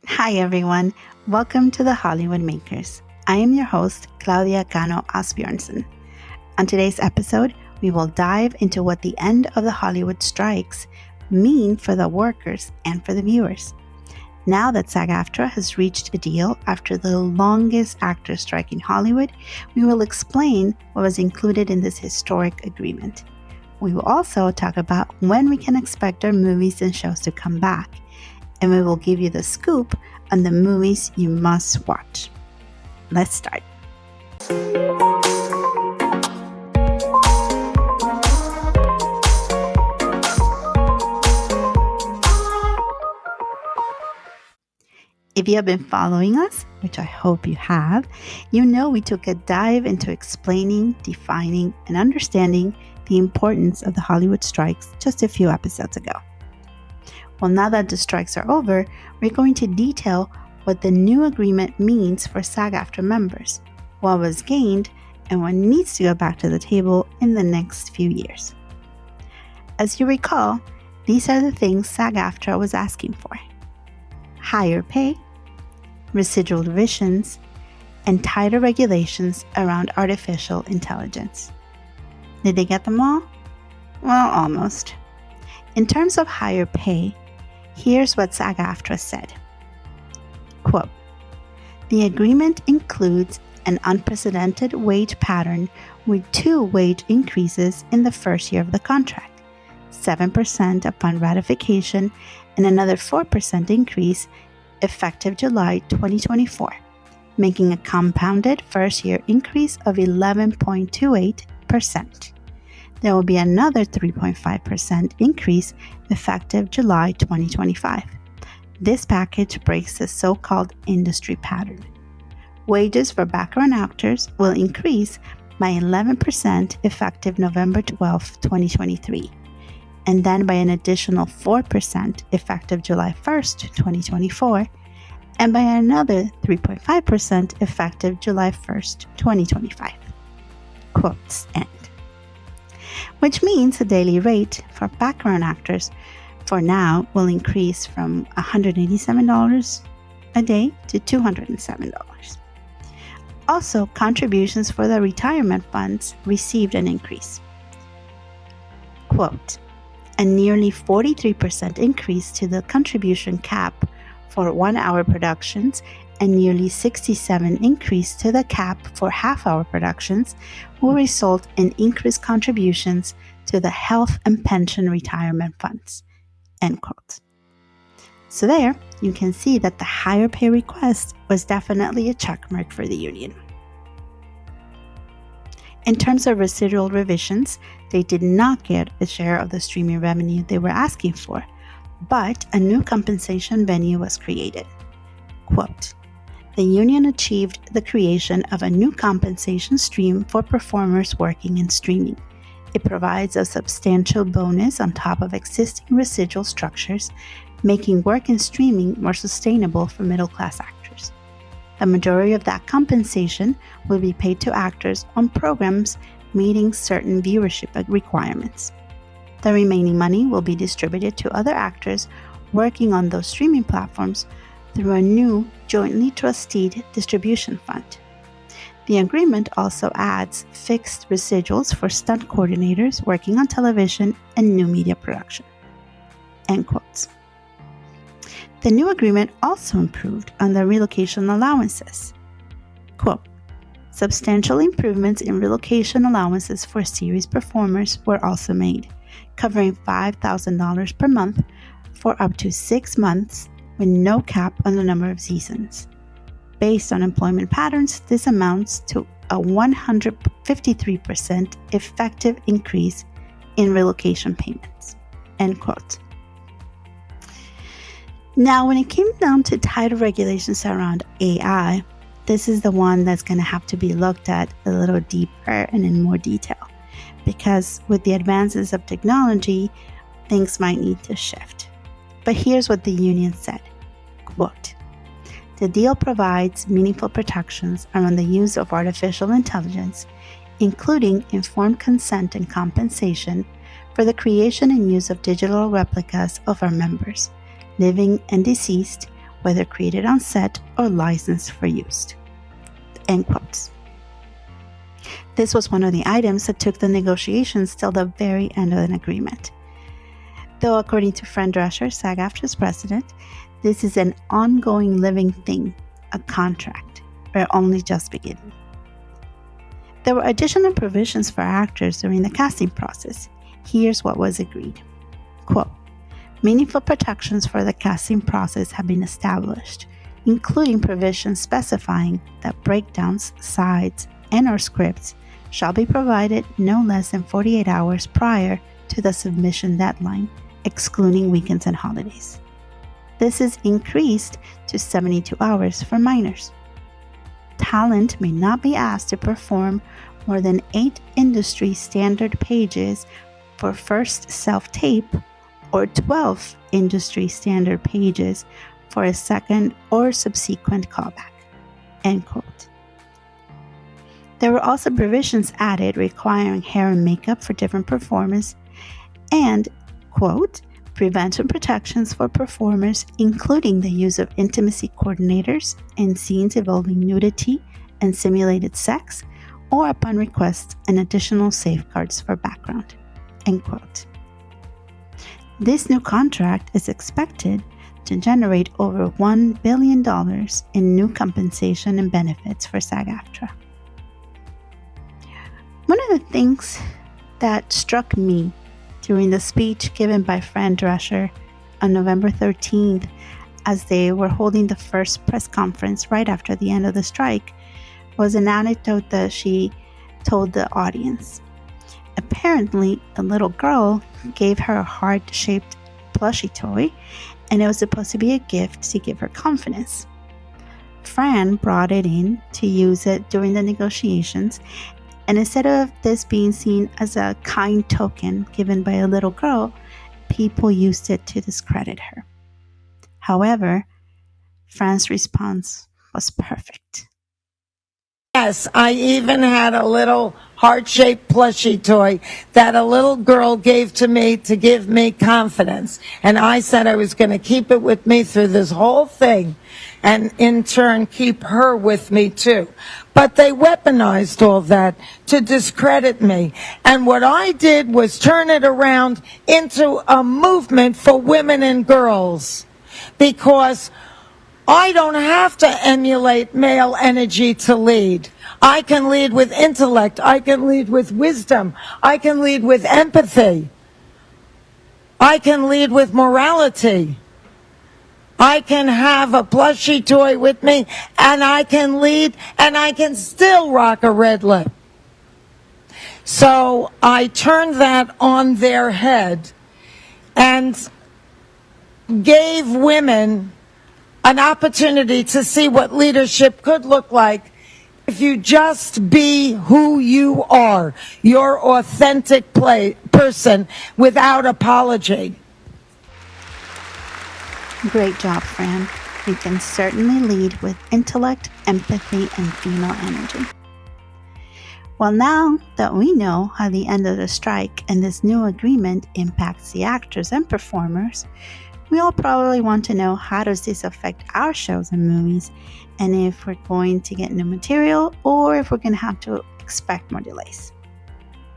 Hi everyone, welcome to the Hollywood Makers. I am your host, Claudia Cano-Asbjornsen. On today's episode, we will dive into what the end of the Hollywood strikes mean for the workers and for the viewers. Now that SAG-AFTRA has reached a deal after the longest actor strike in Hollywood, we will explain what was included in this historic agreement. We will also talk about when we can expect our movies and shows to come back, and we will give you the scoop on the movies you must watch. Let's start. If you have been following us, which I hope you have, you know we took a dive into explaining, defining, and understanding the importance of the Hollywood strikes just a few episodes ago. Well, now that the strikes are over, we're going to detail what the new agreement means for SAG-AFTRA members, what was gained, and what needs to go back to the table in the next few years. As you recall, these are the things SAG-AFTRA was asking for: higher pay, residual revisions, and tighter regulations around artificial intelligence. Did they get them all? Well, almost. In terms of higher pay, here's what SAG-AFTRA said. Quote, "The agreement includes an unprecedented wage pattern with 2 wage increases in the first year of the contract, 7% upon ratification and another 4% increase effective July 2024, making a compounded first-year increase of 11.28%. There will be another 3.5% increase effective July 2025. This package breaks the so-called industry pattern. Wages for background actors will increase by 11% effective November 12, 2023, and then by an additional 4% effective July 1st, 2024, and by another 3.5% effective July 1st, 2025. Quotes end. Which means the daily rate for background actors for now will increase from $187 a day to $207. Also, contributions for the retirement funds received an increase. Quote, a nearly 43% increase to the contribution cap for 1-hour productions and nearly 67% increase to the cap for half-hour productions will result in increased contributions to the health and pension retirement funds. End quote. So there, you can see that the higher pay request was definitely a checkmark for the union. In terms of residual revisions, they did not get a share of the streaming revenue they were asking for, but a new compensation venue was created. Quote, the union achieved the creation of a new compensation stream for performers working in streaming. It provides a substantial bonus on top of existing residual structures, making work in streaming more sustainable for middle-class actors. The majority of that compensation will be paid to actors on programs meeting certain viewership requirements. The remaining money will be distributed to other actors working on those streaming platforms through a new jointly trusteed distribution fund. The agreement also adds fixed residuals for stunt coordinators working on television and new media production. End quotes. The new agreement also improved on the relocation allowances. Quote, substantial improvements in relocation allowances for series performers were also made, covering $5,000 per month for up to 6 months with no cap on the number of seasons. Based on employment patterns, this amounts to a 153% effective increase in relocation payments. End quote. Now, when it came down to tighter regulations around AI, this is the one that's going to have to be looked at a little deeper and in more detail, because with the advances of technology, things might need to shift. But here's what the union said. Quote, the deal provides meaningful protections around the use of artificial intelligence, including informed consent and compensation for the creation and use of digital replicas of our members, living and deceased, whether created on set or licensed for use. End quotes. This was one of the items that took the negotiations till the very end of an agreement. Though according to Fran Drescher, SAG-AFTRA's president, this is an ongoing living thing, a contract. We're only just beginning. There were additional provisions for actors during the casting process. Here's what was agreed. Quote, meaningful protections for the casting process have been established, including provisions specifying that breakdowns, sides, and/or scripts shall be provided no less than 48 hours prior to the submission deadline, excluding weekends and holidays. This is increased to 72 hours for minors. Talent may not be asked to perform more than 8 industry standard pages for first self-tape or 12 industry standard pages for a second or subsequent callback. End quote. There were also provisions added requiring hair and makeup for different performers and, quote, prevention protections for performers, including the use of intimacy coordinators in scenes involving nudity and simulated sex, or upon request, and additional safeguards for background. End quote. This new contract is expected to generate over $1 billion in new compensation and benefits for SAG-AFTRA. One of the things that struck me during the speech given by Fran Drescher on November 13th, as they were holding the first press conference right after the end of the strike, was an anecdote that she told the audience. Apparently, a little girl gave her a heart-shaped plushie toy, and it was supposed to be a gift to give her confidence. Fran brought it in to use it during the negotiations, and instead of this being seen as a kind token given by a little girl, people used it to discredit her. However, Fran's response was perfect. Yes, I even had a little heart-shaped plushie toy that a little girl gave to me to give me confidence. And I said I was going to keep it with me through this whole thing and in turn keep her with me too. But they weaponized all that to discredit me. And what I did was turn it around into a movement for women and girls, because I don't have to emulate male energy to lead. I can lead with intellect. I can lead with wisdom. I can lead with empathy. I can lead with morality. I can have a plushie toy with me, and I can lead, and I can still rock a red lip. So I turned that on their head and gave women an opportunity to see what leadership could look like if you just be who you are, your authentic person, without apology. Great job, Fran. You can certainly lead with intellect, empathy, and female energy. Well, now that we know how the end of the strike and this new agreement impacts the actors and performers, we all probably want to know, how does this affect our shows and movies, and if we're going to get new material or if we're going to have to expect more delays.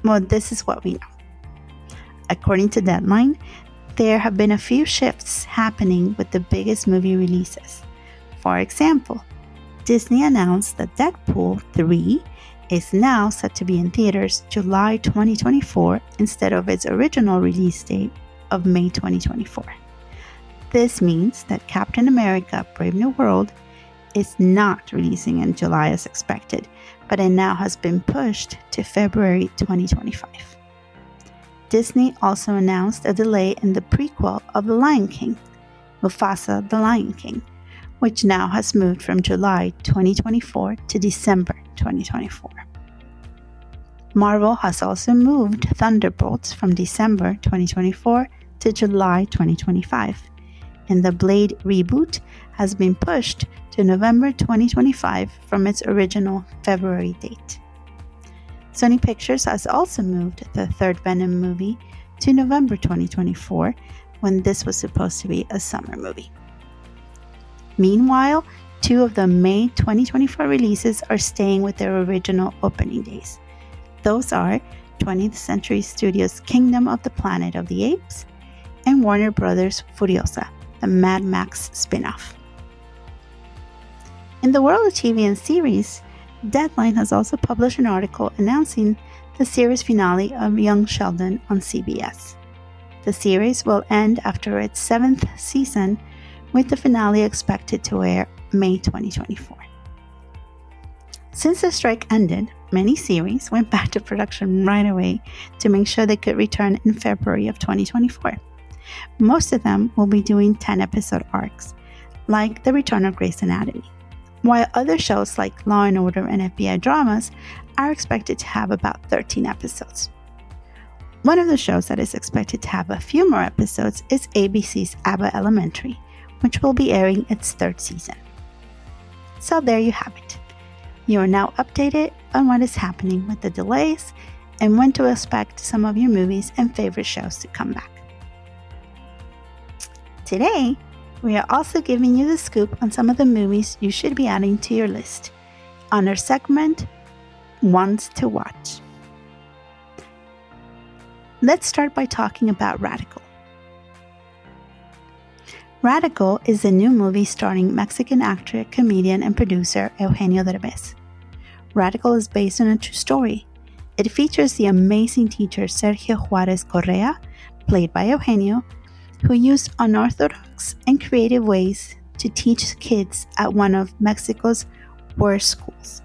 Well, this is what we know. According to Deadline, there have been a few shifts happening with the biggest movie releases. For example, Disney announced that Deadpool 3 is now set to be in theaters July 2024 instead of its original release date of May 2024. This means that Captain America: Brave New World is not releasing in July as expected, but it now has been pushed to February 2025. Disney also announced a delay in the prequel of The Lion King, Mufasa: The Lion King, which now has moved from July 2024 to December 2024. Marvel has also moved Thunderbolts from December 2024 to July 2025, and the Blade reboot has been pushed to November 2025 from its original February date. Sony Pictures has also moved the third Venom movie to November 2024, when this was supposed to be a summer movie. Meanwhile, 2 of the May 2024 releases are staying with their original opening days. Those are 20th Century Studios' Kingdom of the Planet of the Apes and Warner Bros. Furiosa, the Mad Max spin-off. In the world of TV and series, Deadline has also published an article announcing the series finale of Young Sheldon on CBS. The series will end after its 7th season, with the finale expected to air May 2024. Since the strike ended, many series went back to production right away to make sure they could return in February of 2024. Most of them will be doing 10-episode arcs, like the return of Grey's Anatomy, while other shows like Law & Order and FBI dramas are expected to have about 13 episodes. One of the shows that is expected to have a few more episodes is ABC's Abbott Elementary, which will be airing its 3rd season. So there you have it. You are now updated on what is happening with the delays and when to expect some of your movies and favorite shows to come back. Today, we are also giving you the scoop on some of the movies you should be adding to your list on our segment, Ones to Watch. Let's start by talking about Radical. Radical is a new movie starring Mexican actor, comedian, and producer Eugenio Derbez. Radical is based on a true story. It features the amazing teacher Sergio Juarez Correa, played by Eugenio, who used unorthodox and creative ways to teach kids at one of Mexico's worst schools.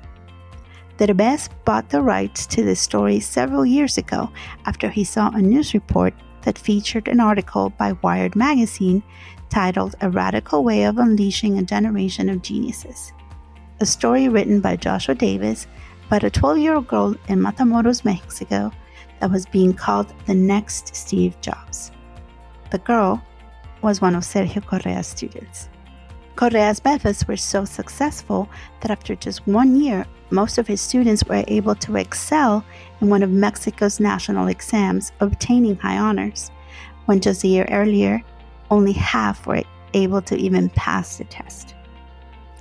Derbez bought the rights to this story several years ago after he saw a news report that featured an article by Wired magazine titled A Radical Way of Unleashing a Generation of Geniuses, a story written by Joshua Davis about a 12-year-old girl in Matamoros, Mexico, that was being called the next Steve Jobs. The girl was one of Sergio Correa's students. Correa's methods were so successful that after just 1 year, most of his students were able to excel in one of Mexico's national exams, obtaining high honors, when just a year earlier, only half were able to even pass the test.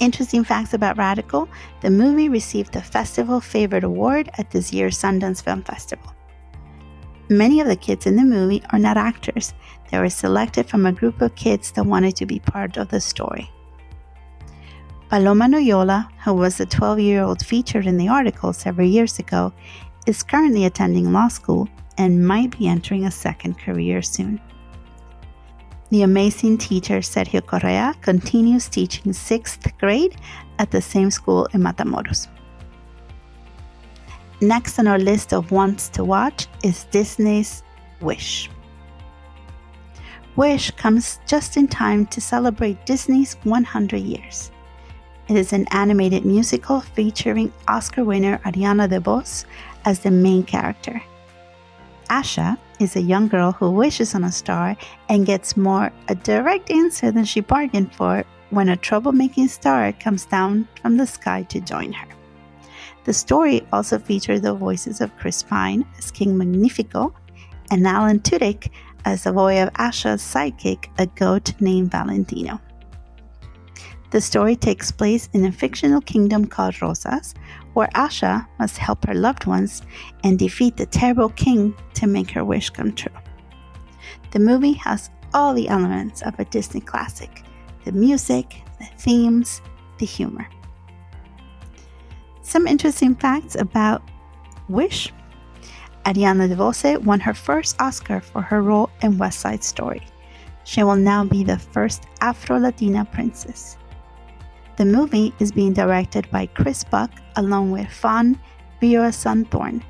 Interesting facts about Radical: the movie received the Festival Favorite Award at this year's Sundance Film Festival. Many of the kids in the movie are not actors. They were selected from a group of kids that wanted to be part of the story. Paloma Noyola, who was the 12-year-old featured in the article several years ago, is currently attending law school and might be entering a second career soon. The amazing teacher Sergio Correa continues teaching 6th grade at the same school in Matamoros. Next on our list of ones to watch is Disney's Wish. Wish comes just in time to celebrate Disney's 100 years. It is an animated musical featuring Oscar winner Ariana DeBose as the main character. Asha is a young girl who wishes on a star and gets more a direct answer than she bargained for when a troublemaking star comes down from the sky to join her. The story also featured the voices of Chris Pine as King Magnifico and Alan Tudyk as the boy of Asha's sidekick, a goat named Valentino. The story takes place in a fictional kingdom called Rosas, where Asha must help her loved ones and defeat the terrible king to make her wish come true. The movie has all the elements of a Disney classic: the music, the themes, the humor. Some interesting facts about Wish: Ariana DeBose won her first Oscar for her role in West Side Story. She will now be the first Afro-Latina princess. The movie is being directed by Chris Buck along with Fawn Biosanthorn.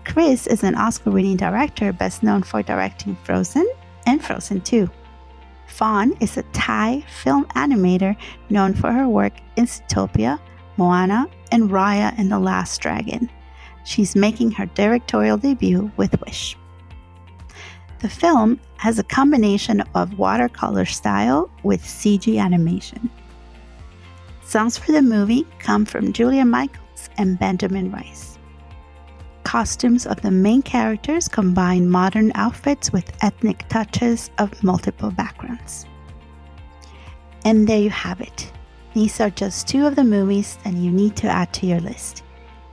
Chris is an Oscar-winning director best known for directing Frozen and Frozen 2. Fawn is a Thai film animator known for her work in Zootopia, Moana, and Raya and the Last Dragon. She's making her directorial debut with Wish. The film has a combination of watercolor style with CG animation. Songs for the movie come from Julia Michaels and Benjamin Rice. Costumes of the main characters combine modern outfits with ethnic touches of multiple backgrounds. And there you have it. These are just 2 of the movies that you need to add to your list.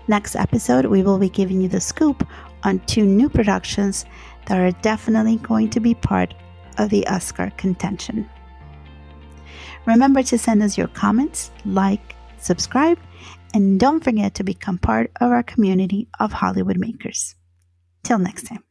Next episode, we will be giving you the scoop on 2 new productions that are definitely going to be part of the Oscar contention. Remember to send us your comments, like, subscribe, and don't forget to become part of our community of Hollywood makers. Till next time.